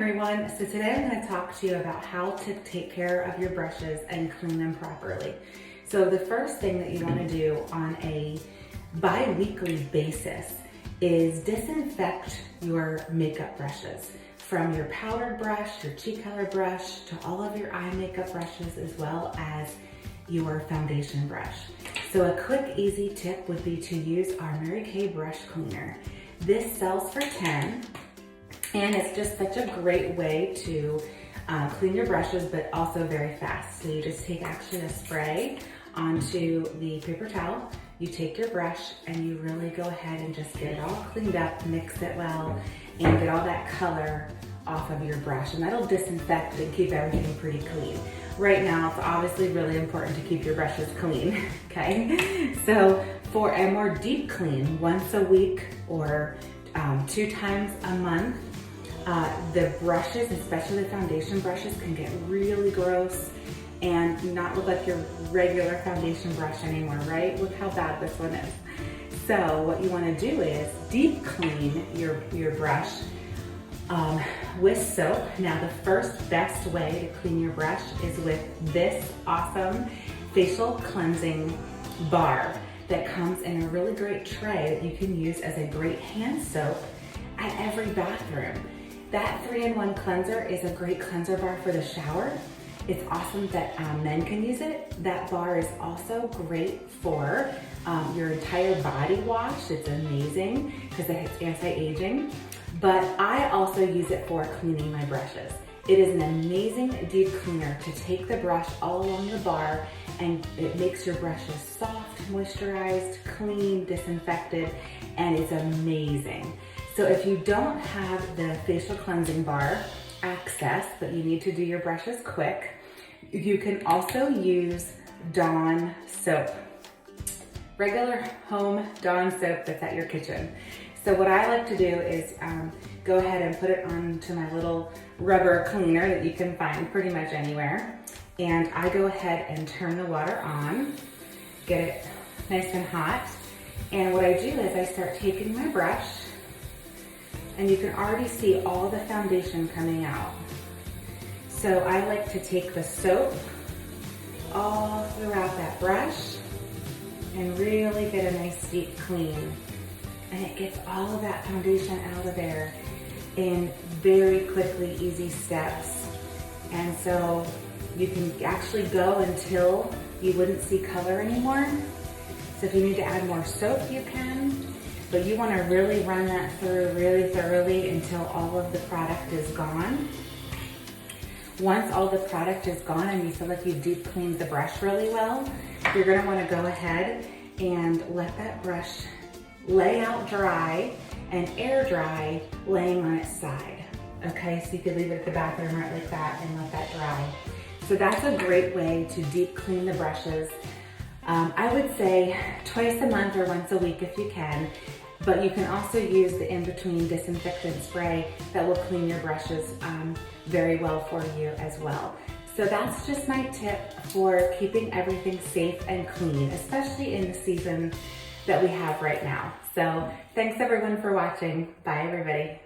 everyone. So today I'm going to talk to you about how to take care of your brushes and clean them properly. So the first thing that you want to do on a bi-weekly basis is disinfect your makeup brushes. From your powdered brush, your cheek color brush, to all of your eye makeup brushes, as well as your foundation brush. So a quick, easy tip would be to use our Mary Kay brush cleaner. This sells for $10. And it's just such a great way to clean your brushes, but also very fast. So you just take actually a spray onto the paper towel, you take your brush and you really go ahead and just get it all cleaned up, mix it well, and get all that color off of your brush. And that'll disinfect and keep everything pretty clean. Right now, it's obviously really important to keep your brushes clean, okay? So for a more deep clean, once a week or 2 times a month, the brushes, especially the foundation brushes, can get really gross and not look like your regular foundation brush anymore, right? Look how bad this one is. So what you want to do is deep clean your brush with soap. Now the first best way to clean your brush is with this awesome facial cleansing bar that comes in a really great tray that you can use as a great hand soap at every bathroom. That 3-in-1 cleanser is a great cleanser bar for the shower. It's awesome that men can use it. That bar is also great for your entire body wash. It's amazing because it's anti-aging. But I also use it for cleaning my brushes. It is an amazing deep cleaner to take the brush all along the bar, and it makes your brushes soft, moisturized, clean, disinfected, and it's amazing. So if you don't have the facial cleansing bar access, but you need to do your brushes quick, you can also use Dawn soap. Regular home Dawn soap that's at your kitchen. So what I like to do is go ahead and put it onto my little rubber cleaner that you can find pretty much anywhere. And I go ahead and turn the water on, get it nice and hot. And what I do is I start taking my brush, and you can already see all the foundation coming out. So I like to take the soap all throughout that brush and really get a nice deep clean. And it gets all of that foundation out of there in very quickly, easy steps. And so you can actually go until you wouldn't see color anymore. So if you need to add more soap, you can. But you want to really run that through really thoroughly until all of the product is gone. Once all the product is gone and you feel like you've deep cleaned the brush really well, you're going to want to go ahead and let that brush lay out dry and air dry, laying on its side. Okay, so you could leave it at the bathroom right like that and let that dry. So that's a great way to deep clean the brushes. I would say twice a month or once a week if you can, but you can also use the in-between disinfectant spray that will clean your brushes very well for you as well. So that's just my tip for keeping everything safe and clean, especially in the season that we have right now. So thanks everyone for watching. Bye everybody.